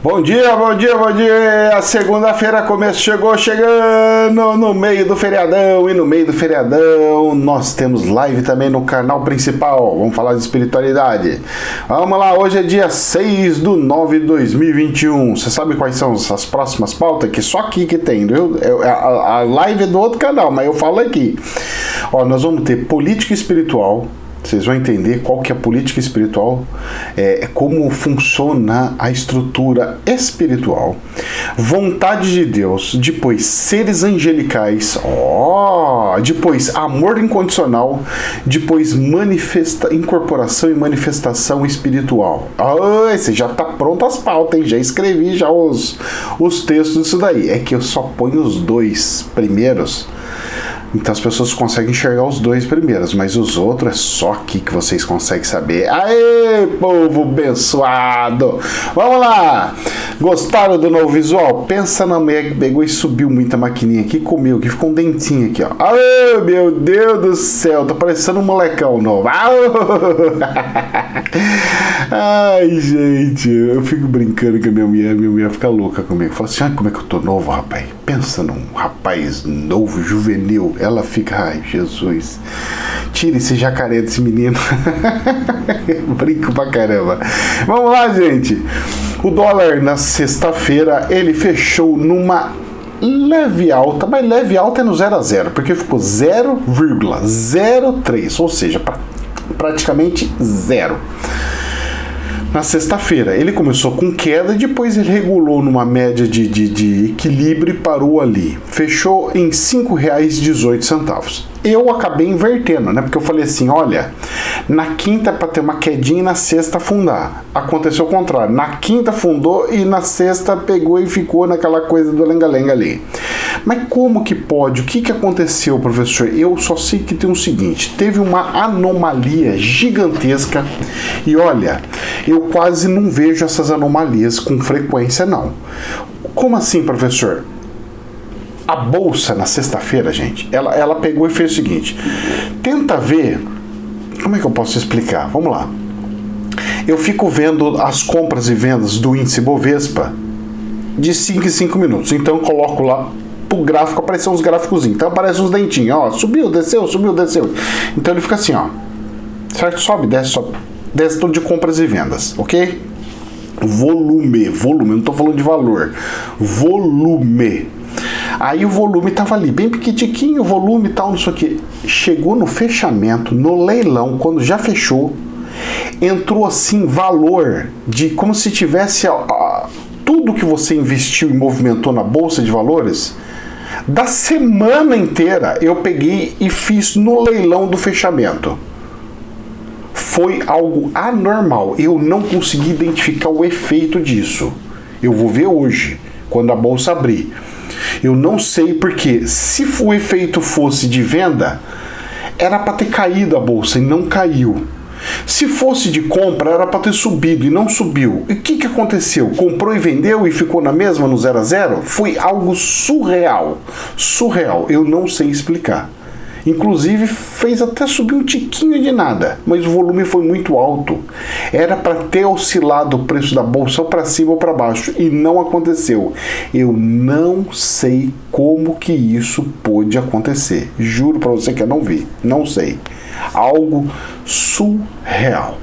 Bom dia, bom dia, bom dia! A segunda-feira chegou chegando no meio do feriadão, e no meio do feriadão nós temos live também no canal principal. Vamos falar de espiritualidade. Vamos lá, hoje é dia 6/9/2021. Você sabe quais são as próximas pautas? Que só aqui que tem, viu? A live é do outro canal, mas eu falo aqui. Ó, nós vamos ter política espiritual. Vocês vão entender qual que é a política espiritual, como funciona a estrutura espiritual, vontade de Deus, depois seres angelicais, depois amor incondicional, depois incorporação e manifestação espiritual. Você já tá pronto as pautas, hein? Já escrevi já os textos disso daí. É que eu só ponho os dois primeiros. Então as pessoas conseguem enxergar os dois primeiros, mas os outros é só aqui que vocês conseguem saber. Aê, povo abençoado! Vamos lá! Gostaram do novo visual? Pensa na Meg, pegou e subiu muita maquininha aqui, comeu, que ficou um dentinho aqui, ó. Ai, meu Deus do céu, tá parecendo um molecão novo. Ai, gente, eu fico brincando com a minha mulher fica louca comigo. Fala assim, como é que eu tô novo, rapaz? Pensa num rapaz novo, juvenil. Ela fica, ai, Jesus, tira esse jacaré desse menino. Brinco pra caramba. Vamos lá, gente. O dólar na sexta-feira, ele fechou numa leve alta, mas leve alta é no 0 a 0, porque ficou 0,03, ou seja, praticamente zero. Na sexta-feira, ele começou com queda, depois ele regulou numa média de equilíbrio e parou ali. Fechou em R$ 5,18. Eu acabei invertendo, né? Porque eu falei assim, olha, na quinta é para ter uma quedinha e na sexta afundar. Aconteceu o contrário. Na quinta afundou e na sexta pegou e ficou naquela coisa do lenga-lenga ali. Mas como que pode? O que aconteceu, professor? Eu só sei que tem o seguinte, teve uma anomalia gigantesca e olha, eu quase não vejo essas anomalias com frequência, não. Como assim, professor? A bolsa na sexta-feira, gente, ela pegou e fez o seguinte, tenta ver, como é que eu posso explicar? Vamos lá. Eu fico vendo as compras e vendas do índice Bovespa de 5 em 5 minutos, então eu coloco lá o gráfico, aparecem uns gráficos, então aparece uns dentinhos, ó, subiu, desceu, então ele fica assim, ó, certo? Sobe, desce tudo de compras e vendas, ok? Volume, não tô falando de valor, volume. Aí o volume tava ali, bem pequitiquinho, o volume e tal, não sei o que. Chegou no fechamento, no leilão, quando já fechou, entrou assim valor de como se tivesse tudo que você investiu e movimentou na bolsa de valores. Da semana inteira eu peguei e fiz no leilão do fechamento. Foi algo anormal. Eu não consegui identificar o efeito disso. Eu vou ver hoje, quando a bolsa abrir. Eu não sei porque, se o efeito fosse de venda, era para ter caído a bolsa e não caiu. Se fosse de compra, era para ter subido e não subiu. E o que aconteceu? Comprou e vendeu e ficou na mesma no 0 a 0? Foi algo surreal. Surreal. Eu não sei explicar. Inclusive, fez até subir um tiquinho de nada, mas o volume foi muito alto. Era para ter oscilado o preço da bolsa ou para cima ou para baixo, e não aconteceu. Eu não sei como que isso pôde acontecer. Juro para você que eu não vi. Não sei. Algo surreal.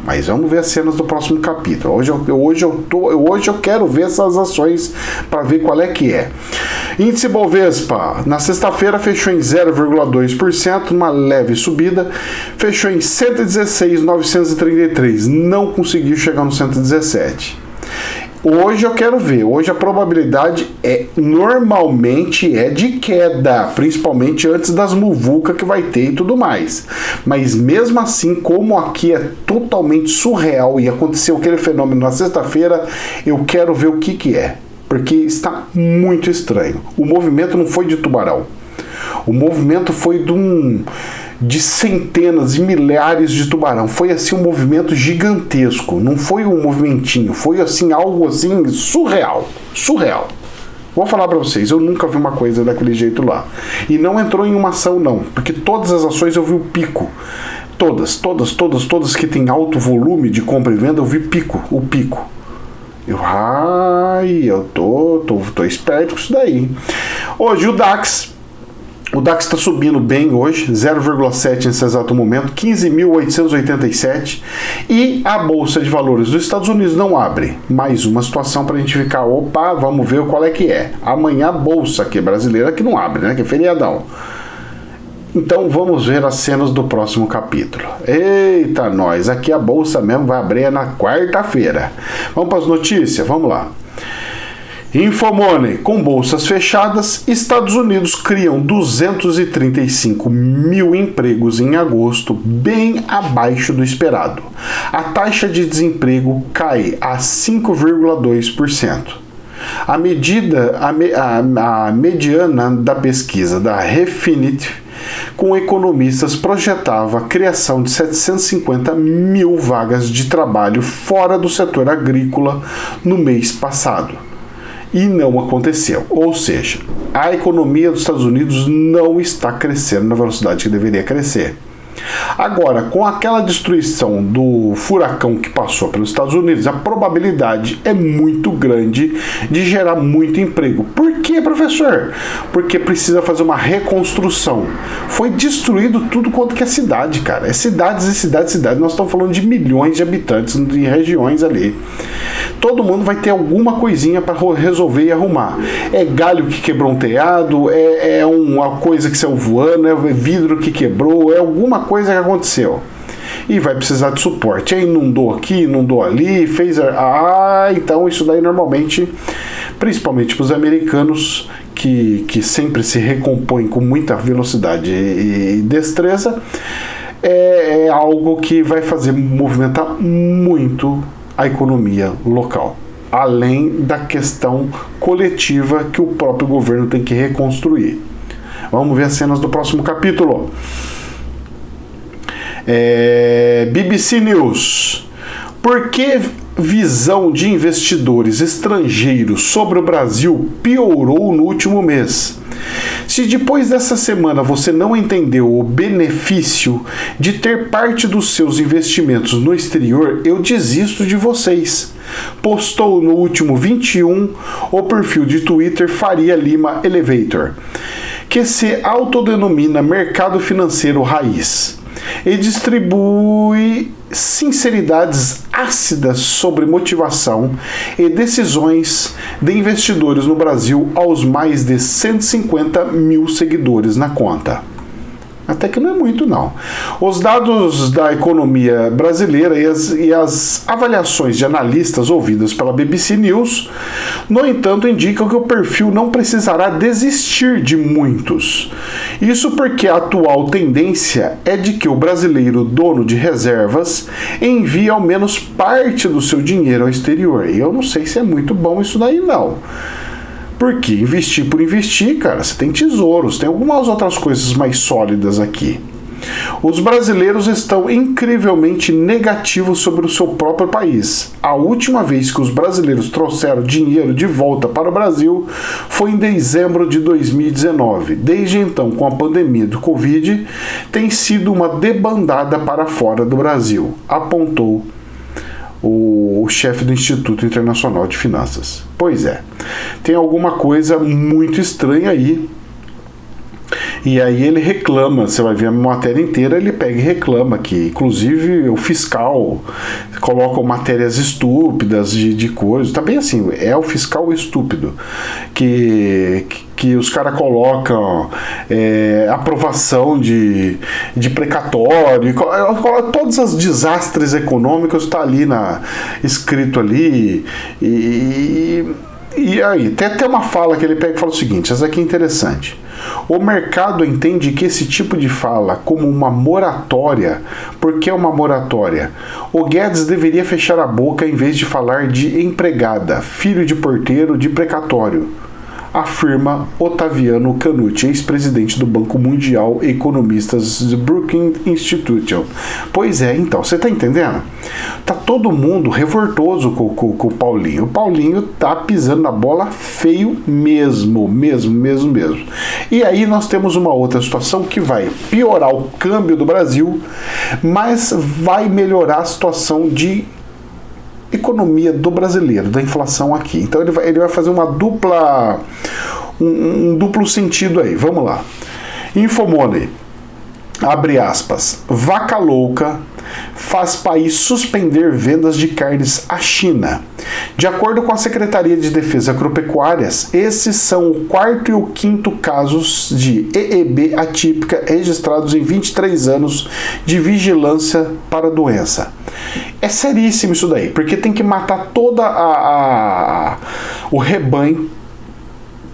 Mas vamos ver as cenas do próximo capítulo. Hoje eu quero ver essas ações para ver qual é que é. Índice Bovespa, na sexta-feira fechou em 0,2%, uma leve subida, fechou em 116.933, não conseguiu chegar no 117. Hoje eu quero ver, hoje a probabilidade normalmente é de queda, principalmente antes das muvucas que vai ter e tudo mais. Mas mesmo assim, como aqui é totalmente surreal e aconteceu aquele fenômeno na sexta-feira, eu quero ver o que é. Porque está muito estranho. O movimento não foi de tubarão. O movimento foi de centenas e milhares de tubarão. Foi assim um movimento gigantesco. Não foi um movimentinho. Foi assim algo assim surreal. Surreal. Vou falar para vocês, eu nunca vi uma coisa daquele jeito lá. E não entrou em uma ação não. Porque todas as ações eu vi o pico. Todas que tem alto volume de compra e venda, eu vi o pico. Eu tô esperto com isso daí. Hoje o DAX está subindo bem hoje, 0,7 nesse exato momento, 15.887. E a Bolsa de Valores dos Estados Unidos não abre. Mais uma situação para a gente ficar, opa, vamos ver qual é que é. Amanhã a Bolsa aqui brasileira que não abre, né? Que é feriadão. Então vamos ver as cenas do próximo capítulo. Eita, nós, aqui a Bolsa mesmo vai abrir na quarta-feira. Vamos para as notícias? Vamos lá. Infomoney, com bolsas fechadas, Estados Unidos criam 235 mil empregos em agosto, bem abaixo do esperado. A taxa de desemprego cai a 5,2%. A mediana da pesquisa da Refinitiv com economistas projetava a criação de 750 mil vagas de trabalho fora do setor agrícola no mês passado. E não aconteceu. Ou seja, a economia dos Estados Unidos não está crescendo na velocidade que deveria crescer. Agora, com aquela destruição do furacão que passou pelos Estados Unidos, a probabilidade é muito grande de gerar muito emprego. Por quê, professor? Porque precisa fazer uma reconstrução. Foi destruído tudo quanto que é cidade, cara. É cidades e cidades e cidades. Nós estamos falando de milhões de habitantes em regiões ali. Todo mundo vai ter alguma coisinha para resolver e arrumar. É galho que quebrou um telhado, é uma coisa que saiu voando, é vidro que quebrou, é alguma coisa que aconteceu. E vai precisar de suporte. Aí inundou aqui, inundou ali, fez... então isso daí normalmente, principalmente para os americanos, que sempre se recompõem com muita velocidade e destreza, é algo que vai fazer movimentar muito a economia local, além da questão coletiva que o próprio governo tem que reconstruir. Vamos ver as cenas do próximo capítulo. BBC News. Por que visão de investidores estrangeiros sobre o Brasil piorou no último mês? Se depois dessa semana você não entendeu o benefício de ter parte dos seus investimentos no exterior, eu desisto de vocês. Postou no último 21 o perfil de Twitter Faria Lima Elevator, que se autodenomina mercado financeiro raiz, e distribui sinceridades ácidas sobre motivação e decisões de investidores no Brasil aos mais de 150 mil seguidores na conta. Até que não é muito, não. Os dados da economia brasileira e as avaliações de analistas ouvidas pela BBC News, no entanto, indicam que o perfil não precisará desistir de muitos. Isso porque a atual tendência é de que o brasileiro dono de reservas envie ao menos parte do seu dinheiro ao exterior. E eu não sei se é muito bom isso daí, não. Porque investir por investir, cara, você tem tesouros, tem algumas outras coisas mais sólidas aqui. Os brasileiros estão incrivelmente negativos sobre o seu próprio país. A última vez que os brasileiros trouxeram dinheiro de volta para o Brasil foi em dezembro de 2019. Desde então, com a pandemia do Covid, tem sido uma debandada para fora do Brasil, apontou o chefe do Instituto Internacional de Finanças. Pois é, tem alguma coisa muito estranha aí. E aí ele reclama, você vai ver a matéria inteira, ele pega e reclama que, inclusive, o fiscal coloca matérias estúpidas de coisas. Tá bem assim, é o fiscal estúpido. Que os caras colocam aprovação de precatório, todos os desastres econômicos tá ali escrito ali. E aí, tem até uma fala que ele pega e fala o seguinte, essa aqui é interessante. O mercado entende que esse tipo de fala como uma moratória. Por que uma moratória? O Guedes deveria fechar a boca em vez de falar de empregada, filho de porteiro, de precatório, afirma Otaviano Canuti, ex-presidente do Banco Mundial e economistas do Brookings Institution. Pois é, então, você tá entendendo? Tá todo mundo revoltoso com o Paulinho. O Paulinho tá pisando na bola feio mesmo. E aí nós temos uma outra situação que vai piorar o câmbio do Brasil, mas vai melhorar a situação de economia do brasileiro, da inflação aqui. Então ele vai fazer uma dupla, um duplo sentido aí. Vamos lá. Infomoney, abre aspas, vaca louca faz país suspender vendas de carnes à China. De acordo com a Secretaria de Defesa Agropecuárias, esses são o 4º e o 5º casos de EEB atípica registrados em 23 anos de vigilância para a doença. É seríssimo isso daí, porque tem que matar toda o rebanho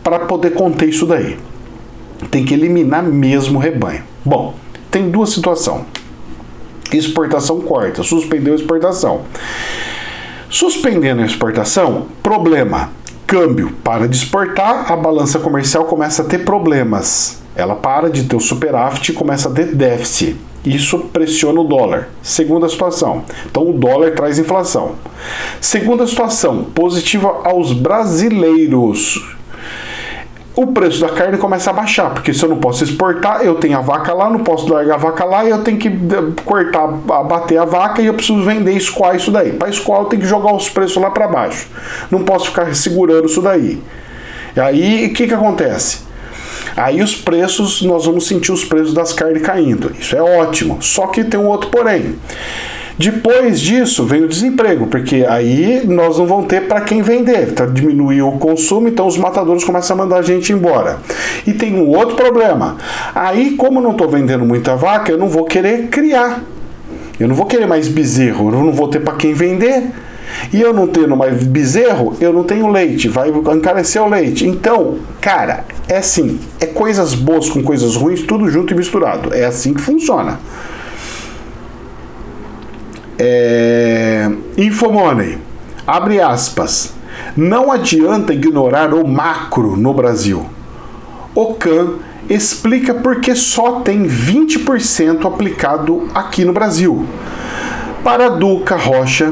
para poder conter isso daí. Tem que eliminar mesmo o rebanho. Bom, tem duas situações. Exportação corta, suspendeu a exportação. Suspendendo a exportação, problema, câmbio, para de exportar, a balança comercial começa a ter problemas. Ela para de ter o superávit e começa a ter déficit. Isso pressiona o dólar. Segunda situação. Então o dólar traz inflação. Segunda situação, positiva aos brasileiros. O preço da carne começa a baixar, porque se eu não posso exportar, eu tenho a vaca lá, não posso largar a vaca lá, e eu tenho que cortar, abater a vaca, e eu preciso vender, escoar isso daí. Para escoar, eu tenho que jogar os preços lá para baixo. Não posso ficar segurando isso daí. E aí, o que acontece? Aí os preços, nós vamos sentir os preços das carnes caindo. Isso é ótimo. Só que tem um outro porém. Depois disso vem o desemprego, porque aí nós não vamos ter para quem vender, tá? Diminuiu o consumo, então os matadores começam a mandar a gente embora. E tem um outro problema. Aí, como eu não estou vendendo muita vaca, eu não vou querer criar. Eu não vou querer mais bezerro, eu não vou ter para quem vender. E eu não tendo mais bezerro, eu não tenho leite, vai encarecer o leite. Então, cara, é assim, é coisas boas com coisas ruins, tudo junto e misturado. É assim que funciona. Infomoney, abre aspas, não adianta ignorar o macro no Brasil. Ocam explica por que só tem 20% aplicado aqui no Brasil. Para Duca Rocha,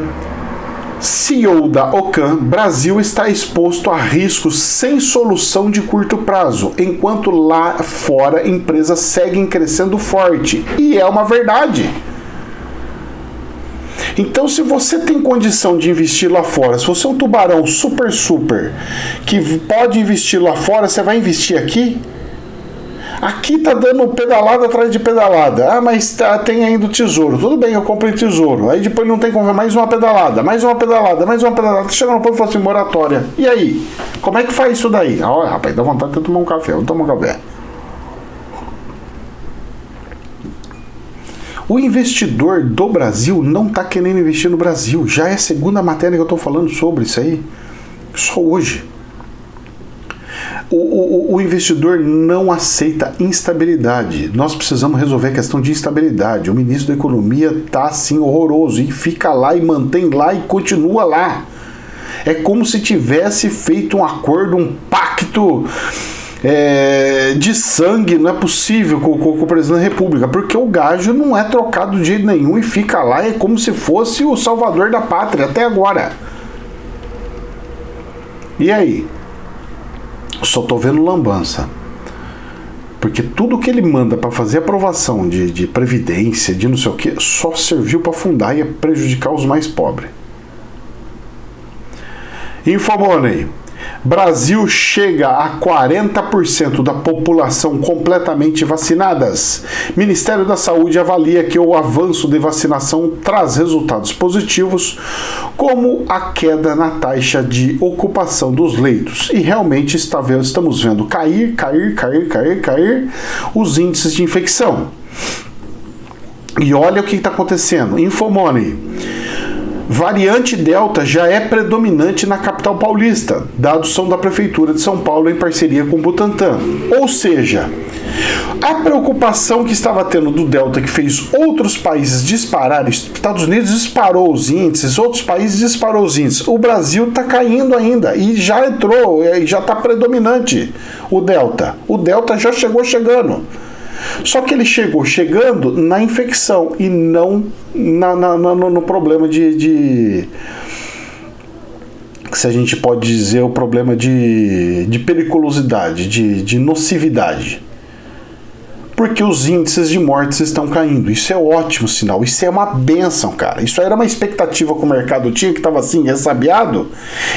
CEO da Ocam, Brasil está exposto a riscos sem solução de curto prazo, enquanto lá fora empresas seguem crescendo forte. E é uma verdade. Então, se você tem condição de investir lá fora, se você é um tubarão super, que pode investir lá fora, você vai investir aqui? Aqui tá dando pedalada atrás de pedalada. Ah, mas tem ainda o tesouro. Tudo bem, eu comprei tesouro. Aí depois não tem como ver mais uma pedalada, mais uma pedalada, mais uma pedalada. Chega no ponto e fala assim, moratória. E aí? Como é que faz isso daí? Ah, rapaz, dá vontade de tomar um café. Vamos tomar um café. O investidor do Brasil não está querendo investir no Brasil. Já é a segunda matéria que eu estou falando sobre isso aí. Só hoje. O investidor não aceita instabilidade. Nós precisamos resolver a questão de instabilidade. O ministro da Economia está assim horroroso. E fica lá e mantém lá e continua lá. É como se tivesse feito um acordo, um pacto... de sangue, não é possível com o presidente da República, porque o gajo não é trocado de jeito nenhum e fica lá, é como se fosse o salvador da pátria, até agora. E aí? Só tô vendo lambança. Porque tudo que ele manda para fazer aprovação de previdência, de não sei o que, só serviu para afundar e prejudicar os mais pobres. Infomoney. Brasil chega a 40% da população completamente vacinadas. Ministério da Saúde avalia que o avanço de vacinação traz resultados positivos, como a queda na taxa de ocupação dos leitos. E realmente estamos vendo cair os índices de infecção. E olha o que está acontecendo. Infomoney. Variante Delta já é predominante na capital paulista, dados são da Prefeitura de São Paulo em parceria com o Butantan. Ou seja, a preocupação que estava tendo do Delta, que fez outros países dispararem, Estados Unidos disparou os índices, outros países disparou os índices, o Brasil está caindo ainda e já entrou, já está predominante o Delta. O Delta já chegando. Só que ele chegando na infecção e não no problema de se a gente pode dizer, o problema de periculosidade, de nocividade. porque os índices de mortes estão caindo. Isso é ótimo sinal, isso é uma bênção, cara. Isso era uma expectativa que o mercado tinha, que estava assim, ressabiado,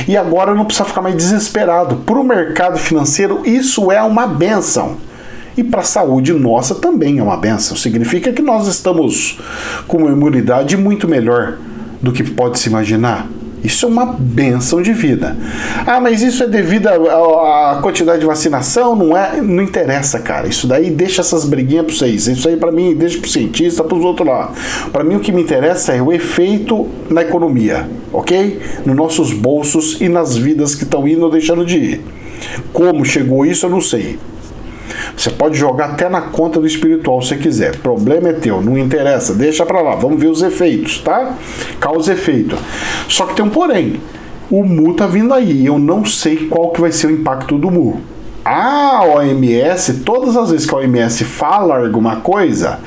e agora não precisa ficar mais desesperado. Para o mercado financeiro, isso é uma bênção. E para a saúde nossa também é uma bênção. Significa que nós estamos com uma imunidade muito melhor do que pode se imaginar. Isso é uma bênção de vida. Ah, mas isso é devido à quantidade de vacinação? Não é? Não interessa, cara. Isso daí deixa essas briguinhas para vocês. Isso aí para mim deixa para o cientista, para os outros lá. Para mim o que me interessa é o efeito na economia, ok? Nos nossos bolsos e nas vidas que estão indo ou deixando de ir. Como chegou isso eu não sei. Você pode jogar até na conta do espiritual se quiser. Problema é teu, não interessa, deixa pra lá. Vamos ver os efeitos, tá? Causa e efeito. Só que tem um porém. O Mu tá vindo aí. Eu não sei qual que vai ser o impacto do Mu. A OMS, todas as vezes que a OMS fala alguma coisa,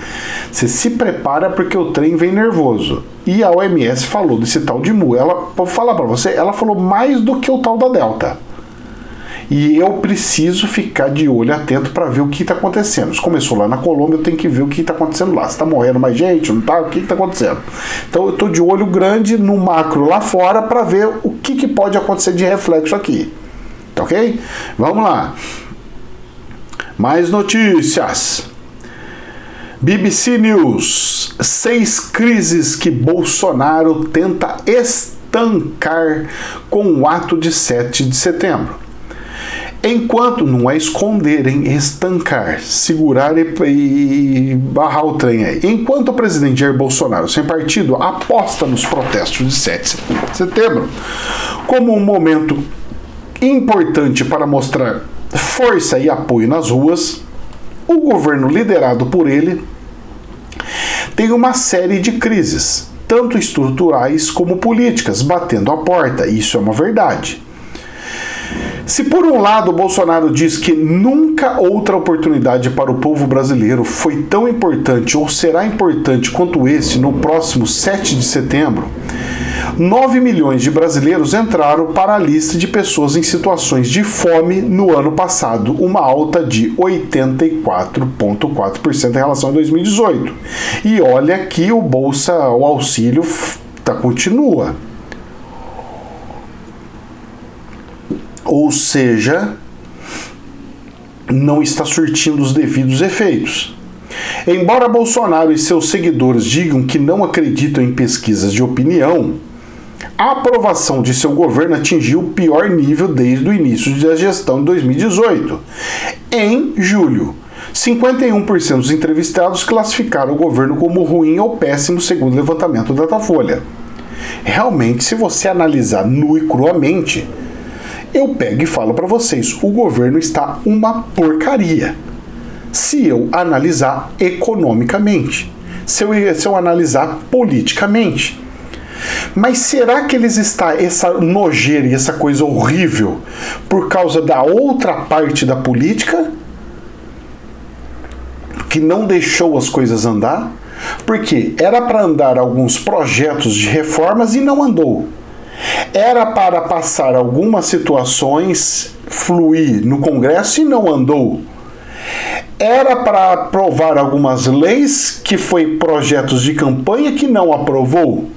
você se prepara porque o trem vem nervoso. E a OMS falou desse tal de Mu. Ela, vou falar pra você, ela falou mais do que o tal da Delta. E eu preciso ficar de olho atento para ver o que está acontecendo. Se começou lá na Colômbia, eu tenho que ver o que está acontecendo lá. Se está morrendo mais gente, não está? O que está acontecendo? Então eu estou de olho grande no macro lá fora para ver o que pode acontecer de reflexo aqui. Tá ok? Vamos lá. Mais notícias. BBC News. 6 crises que Bolsonaro tenta estancar com o ato de 7 de setembro. Enquanto não é esconder, hein? Estancar, segurar e barrar o trem aí. Enquanto o presidente Jair Bolsonaro, sem partido, aposta nos protestos de 7 de setembro como um momento importante para mostrar força e apoio nas ruas, o governo liderado por ele tem uma série de crises, tanto estruturais como políticas, batendo a porta. Isso é uma verdade. Se por um lado Bolsonaro diz que nunca outra oportunidade para o povo brasileiro foi tão importante ou será importante quanto esse no próximo 7 de setembro, 9 milhões de brasileiros entraram para a lista de pessoas em situações de fome no ano passado, uma alta de 84,4% em relação a 2018. E olha que o auxílio continua. Ou seja, não está surtindo os devidos efeitos. Embora Bolsonaro e seus seguidores digam que não acreditam em pesquisas de opinião, a aprovação de seu governo atingiu o pior nível desde o início da gestão de 2018. Em julho, 51% dos entrevistados classificaram o governo como ruim ou péssimo, segundo o levantamento da Datafolha. Realmente, se você analisar nu e cruamente, eu pego e falo para vocês, o governo está uma porcaria. Se eu analisar economicamente, se eu analisar politicamente. Mas será que eles estão, essa nojeira e essa coisa horrível, por causa da outra parte da política, que não deixou as coisas andar? Porque era para andar alguns projetos de reformas e não andou. Era para passar algumas situações, fluir no Congresso e não andou. Era para aprovar algumas leis que foi projetos de campanha que não aprovou.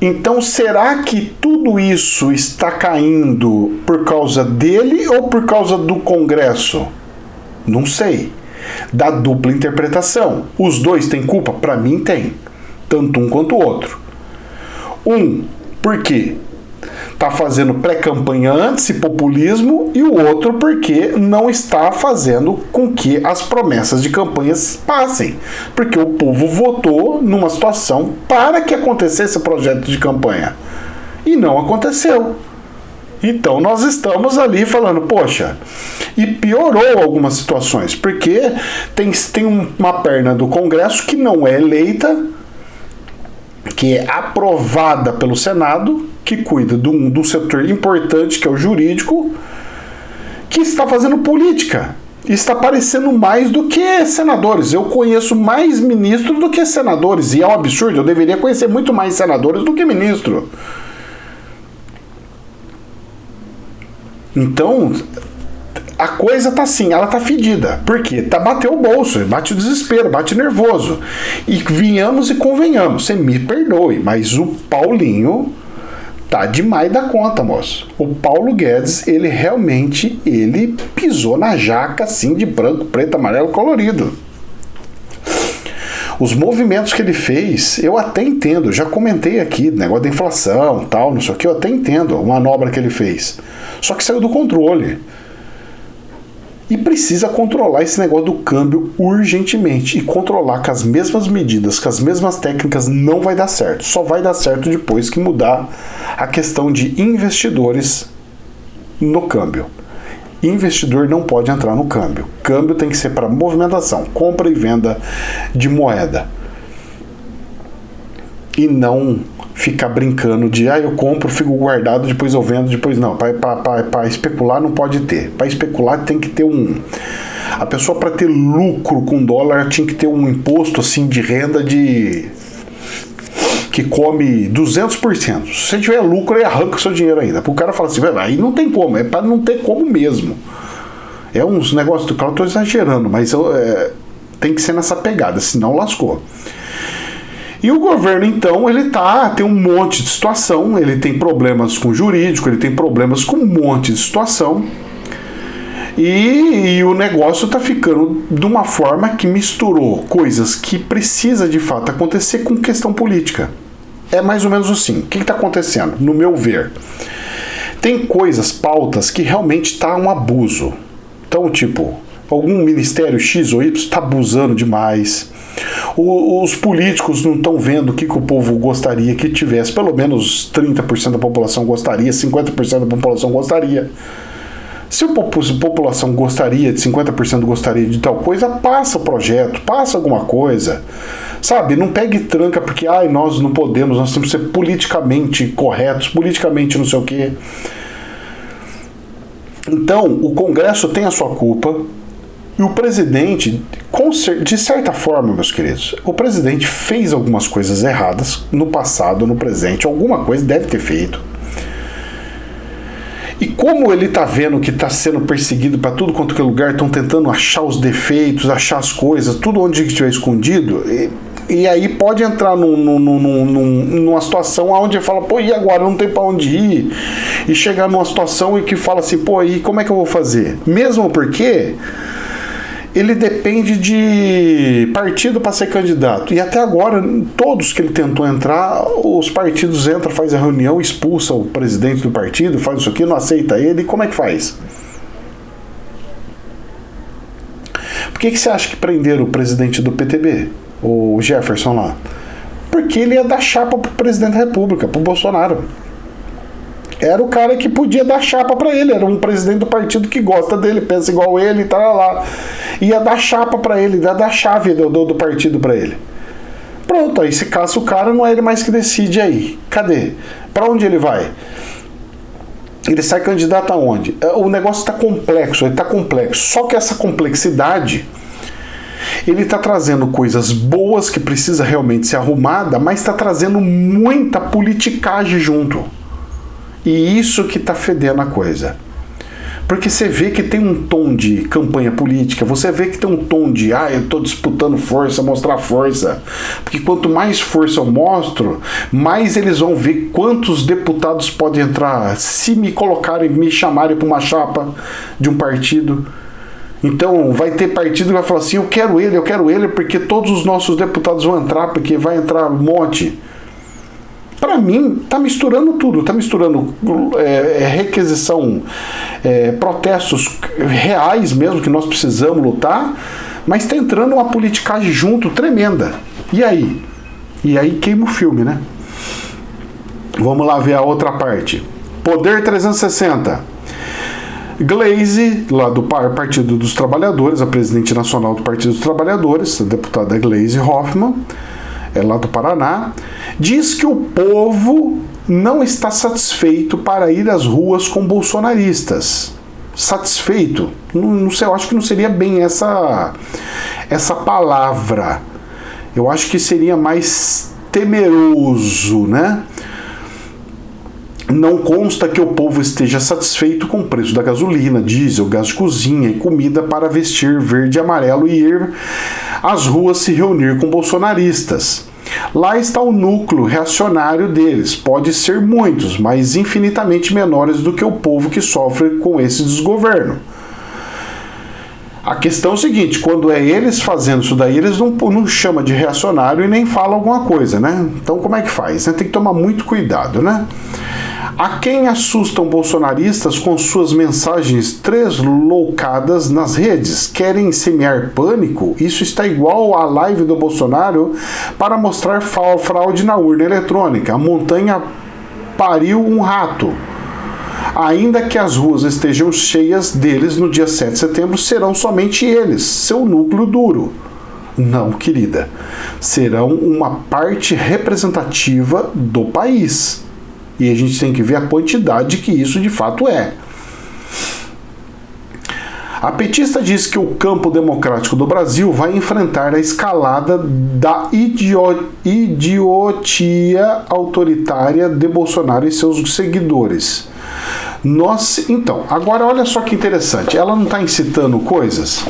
Então, será que tudo isso está caindo por causa dele ou por causa do Congresso? Não sei. Da dupla interpretação. Os dois têm culpa? Para mim tem. Tanto um quanto o outro. Porque está fazendo pré-campanha antes e populismo, e o outro porque não está fazendo com que as promessas de campanhas passem. Porque o povo votou numa situação para que acontecesse o projeto de campanha. E não aconteceu. Então nós estamos ali falando, poxa, e piorou algumas situações, porque tem uma perna do Congresso que não é eleita, que é aprovada pelo Senado, que cuida de um setor importante, que é o jurídico, que está fazendo política. Está parecendo mais do que senadores. Eu conheço mais ministros do que senadores, e é um absurdo, eu deveria conhecer muito mais senadores do que ministro. a coisa tá assim, ela tá fedida. Por quê? Bateu o bolso, bate o desespero, bate nervoso. E venhamos e convenhamos, você me perdoe, mas o Paulinho tá demais da conta, moço. O Paulo Guedes, ele realmente, ele pisou na jaca assim de branco, preto, amarelo, colorido. Os movimentos que ele fez, eu até entendo, já comentei aqui, negócio da inflação, tal, não sei o que, eu até entendo a manobra que ele fez. Só que saiu do controle. E precisa controlar esse negócio do câmbio urgentemente. E controlar com as mesmas medidas, com as mesmas técnicas, não vai dar certo. Só vai dar certo depois que mudar a questão de investidores no câmbio. Investidor não pode entrar no câmbio. Câmbio tem que ser para movimentação, compra e venda de moeda. E não ficar brincando de eu compro, fico guardado, depois eu vendo, depois não. Para especular não pode ter. Para especular tem que ter a pessoa, para ter lucro com dólar, tinha que ter um imposto assim de renda que come 200%. Se você tiver lucro, ele arranca o seu dinheiro ainda. O cara fala assim, aí não tem como, é para não ter como mesmo. É uns negócios do cara, eu tô exagerando, mas tem que ser nessa pegada, senão lascou. E o governo, então, ele tem um monte de situação, ele tem problemas com o jurídico, ele tem problemas com um monte de situação, e o negócio está ficando de uma forma que misturou coisas que precisa de fato acontecer com questão política. É mais ou menos assim. O que está acontecendo? No meu ver, tem coisas, pautas, que realmente está um abuso. Então, tipo, algum ministério X ou Y está abusando demais. Os políticos não estão vendo o que o povo gostaria que tivesse. Pelo menos 30% da população gostaria, 50% da população gostaria. Se a população gostaria de 50% gostaria de tal coisa, passa o projeto, passa alguma coisa. Sabe, não pegue e tranca porque nós não podemos, nós temos que ser politicamente corretos, politicamente não sei o quê. Então, o Congresso tem a sua culpa e o presidente, de certa forma, meus queridos, o presidente fez algumas coisas erradas no passado, no presente, alguma coisa deve ter feito. E como ele está vendo que está sendo perseguido para tudo quanto que é lugar, estão tentando achar os defeitos, achar as coisas, tudo onde estiver escondido, e aí pode entrar numa situação onde ele fala, e agora não tem para onde ir, e chegar numa situação em que fala assim, e como é que eu vou fazer? Mesmo porque ele depende de partido para ser candidato. E até agora, todos que ele tentou entrar, os partidos entram, faz a reunião, expulsa o presidente do partido, faz isso aqui, não aceita ele. E como é que faz? Por que você acha que prenderam o presidente do PTB, o Jefferson lá? Porque ele ia dar chapa pro presidente da República, pro Bolsonaro. Era o cara que podia dar chapa para ele, era um presidente do partido que gosta dele, pensa igual ele e tal lá. Ia dar chapa para ele, ia dar chave do partido para ele. Pronto, aí se caça o cara, não é ele mais que decide aí. Cadê? Para onde ele vai? Ele sai candidato aonde? O negócio está complexo, ele está complexo. Só que essa complexidade, ele está trazendo coisas boas que precisa realmente ser arrumada, mas está trazendo muita politicagem junto. E isso que tá fedendo a coisa. Porque você vê que tem um tom de campanha política, você vê que tem um tom de eu tô disputando força, mostrar força. Porque quanto mais força eu mostro, mais eles vão ver quantos deputados podem entrar, se me colocarem, me chamarem para uma chapa de um partido. Então vai ter partido que vai falar assim, eu quero ele, porque todos os nossos deputados vão entrar, porque vai entrar um monte. Para mim, tá misturando tudo, tá misturando requisição, protestos reais mesmo, que nós precisamos lutar, mas tá entrando uma politicagem junto tremenda. E aí? E aí queima o filme, né? Vamos lá ver a outra parte. Poder 360. Gleisi, lá do Partido dos Trabalhadores, a presidente nacional do Partido dos Trabalhadores, a deputada Gleisi Hoffmann, lá do Paraná, diz que o povo não está satisfeito para ir às ruas com bolsonaristas. Satisfeito? Não sei, eu acho que não seria bem essa palavra. Eu acho que seria mais temeroso, né? Não consta que o povo esteja satisfeito com o preço da gasolina, diesel, gás de cozinha e comida para vestir verde e amarelo e ir às ruas se reunir com bolsonaristas. Lá está o núcleo reacionário deles. Pode ser muitos, mas infinitamente menores do que o povo que sofre com esse desgoverno. A questão é o seguinte, quando é eles fazendo isso daí, eles não chamam de reacionário e nem falam alguma coisa, né? Então como é que faz? Tem que tomar muito cuidado, né? A quem assustam bolsonaristas com suas mensagens tresloucadas nas redes? Querem semear pânico? Isso está igual à live do Bolsonaro para mostrar fraude na urna eletrônica. A montanha pariu um rato. Ainda que as ruas estejam cheias deles no dia 7 de setembro, serão somente eles, seu núcleo duro. Não, querida. Serão uma parte representativa do país. E a gente tem que ver a quantidade que isso de fato é. A petista diz que o campo democrático do Brasil vai enfrentar a escalada da idiotia autoritária de Bolsonaro e seus seguidores. Então, agora olha só que interessante. Ela não está incitando coisas?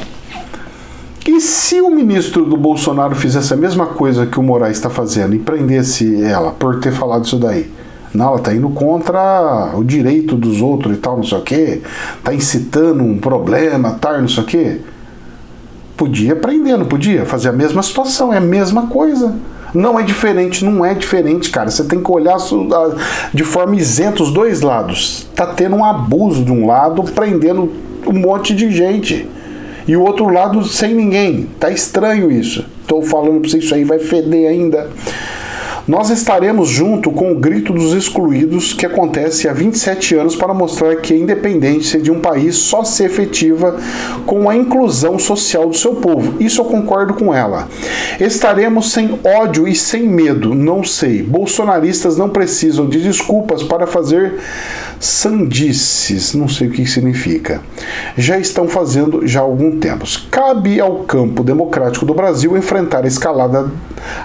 E se o ministro do Bolsonaro fizesse a mesma coisa que o Moraes está fazendo e prendesse ela por ter falado isso daí? Não, ela está indo contra o direito dos outros e tal, não sei o quê. Está incitando um problema, tal, não sei o quê. Podia prender, não podia? Fazer a mesma situação, é a mesma coisa. Não é diferente, não é diferente, cara. Você tem que olhar de forma isenta os dois lados. Tá tendo um abuso de um lado, prendendo um monte de gente. E o outro lado sem ninguém. Tá estranho isso. Tô falando pra você, isso aí vai feder ainda. Nós estaremos junto com o grito dos excluídos que acontece há 27 anos para mostrar que a independência de um país só se efetiva com a inclusão social do seu povo. Isso eu concordo com ela. Estaremos sem ódio e sem medo, não sei. Bolsonaristas não precisam de desculpas para fazer sandices, não sei o que significa. Já estão fazendo já há algum tempo. Cabe ao campo democrático do Brasil enfrentar a escalada.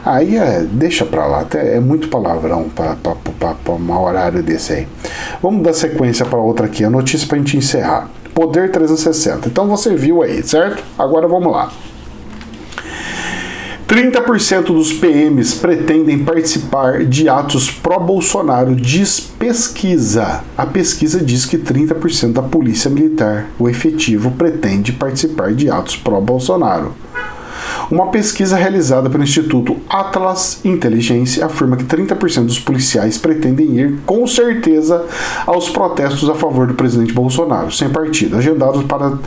Aí deixa pra lá, é muito palavrão para um horário desse aí. Vamos dar sequência para outra aqui, a notícia para a gente encerrar. Poder 360. Então você viu aí, certo? Agora vamos lá. 30% dos PMs pretendem participar de atos pró-Bolsonaro, diz pesquisa. A pesquisa diz que 30% da polícia militar, o efetivo, pretende participar de atos pró-Bolsonaro. Uma pesquisa realizada pelo Instituto Atlas Inteligência afirma que 30% dos policiais pretendem ir, com certeza, aos protestos a favor do presidente Bolsonaro, sem partido, agendados para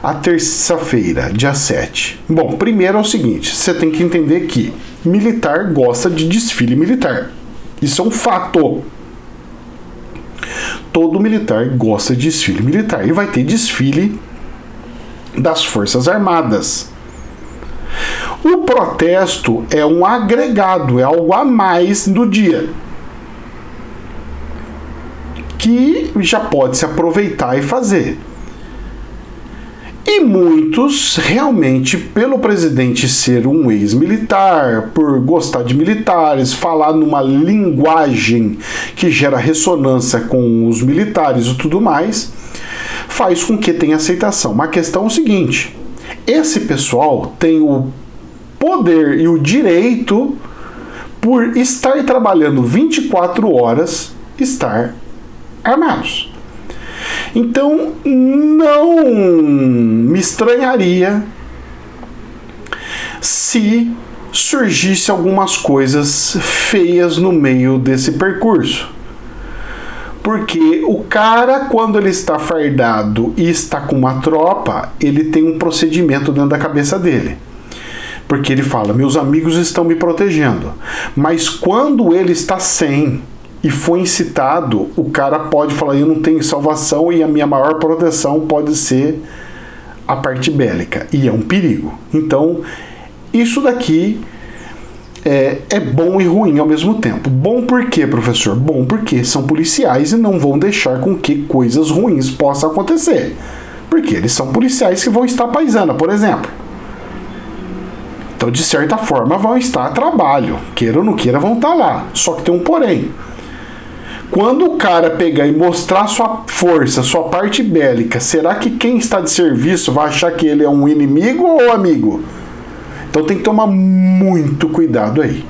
a terça-feira, dia 7. Bom, primeiro é o seguinte, você tem que entender que militar gosta de desfile militar. Isso é um fato. Todo militar gosta de desfile militar. E vai ter desfile das Forças Armadas. O protesto é um agregado, é algo a mais do dia, que já pode se aproveitar e fazer. E muitos, realmente, pelo presidente ser um ex-militar, por gostar de militares, falar numa linguagem que gera ressonância com os militares e tudo mais, faz com que tenha aceitação. Mas a questão é o seguinte, esse pessoal tem o poder e o direito, por estar trabalhando 24 horas, estar armados. Então, não me estranharia se surgisse algumas coisas feias no meio desse percurso. Porque o cara, quando ele está fardado e está com uma tropa, ele tem um procedimento dentro da cabeça dele. Porque ele fala, meus amigos estão me protegendo. Mas quando ele está sem e foi incitado, o cara pode falar, eu não tenho salvação e a minha maior proteção pode ser a parte bélica. E é um perigo. Então, isso daqui é bom e ruim ao mesmo tempo. Bom por quê, professor? Bom porque são policiais e não vão deixar com que coisas ruins possam acontecer. Porque eles são policiais que vão estar paisana, por exemplo. Então, de certa forma, vão estar a trabalho. Queira ou não queira, vão estar lá. Só que tem um porém. Quando o cara pegar e mostrar sua força, sua parte bélica, será que quem está de serviço vai achar que ele é um inimigo ou amigo? Então tem que tomar muito cuidado aí.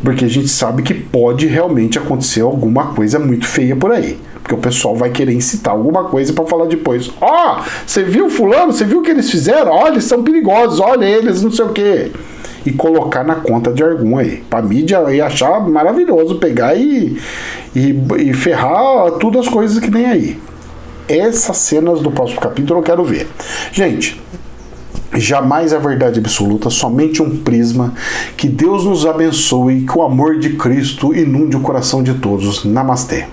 Porque a gente sabe que pode realmente acontecer alguma coisa muito feia por aí. Porque o pessoal vai querer incitar alguma coisa para falar depois. Ó, você viu fulano? Você viu o que eles fizeram? Olha, eles são perigosos, olha eles, não sei o quê. E colocar na conta de algum aí. Pra mídia aí achar maravilhoso pegar e ferrar tudo as coisas que tem aí. Essas cenas do próximo capítulo eu quero ver. Gente, jamais a verdade absoluta, somente um prisma. Que Deus nos abençoe, que o amor de Cristo inunde o coração de todos. Namastê.